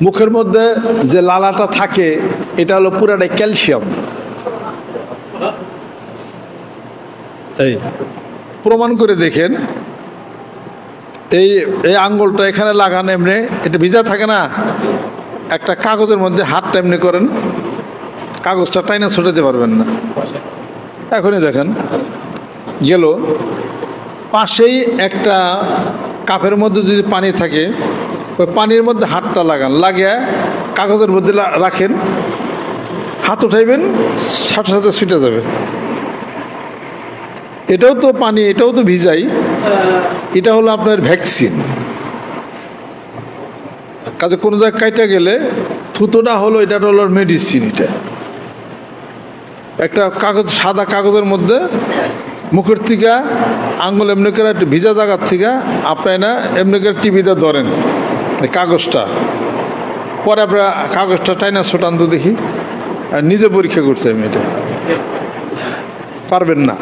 মুখের মধ্যে যে লালাটা থাকে এটা হলো পুরাটাই ক্যালসিয়াম। এই প্রমাণ করে দেখেন, এই এই আঙ্গুলটা এখানে লাগানো এমনি, এটা ভিজা থাকে না, একটা কাগজের মধ্যে হাতটা এমনি করেন, কাগজটা টাইনা ছুটাতে পারবেন না। এখনই দেখেন গেল। পাশেই একটা কাপের মধ্যে যদি পানি থাকে, ওই পানির মধ্যে হাতটা লাগান, লাগিয়ে কাগজের মধ্যে রাখেন, হাত উঠাইবেন, সাথে সাথে ছুটে যাবে। এটাও তো পানি, এটাও তো ভিজাই, এটা হলো আপনার ভ্যাকসিন। কাজে কোনো জায়গায় কাইটা গেলে থুতোটা হলো, এটা হলো মেডিসিন। এটা একটা কাগজ, সাদা কাগজের মধ্যে মুখের থেকে আঙ্গুল এমনি করে একটু ভিজা জায়গার থেকে আপনি না এমনি করে টিভিটা ধরেন কাগজটা, পরে আপনার কাগজটা টাইনা ছোটান তো দেখি। আর নিজে পরীক্ষা করছে আমি, এটা পারবেন না।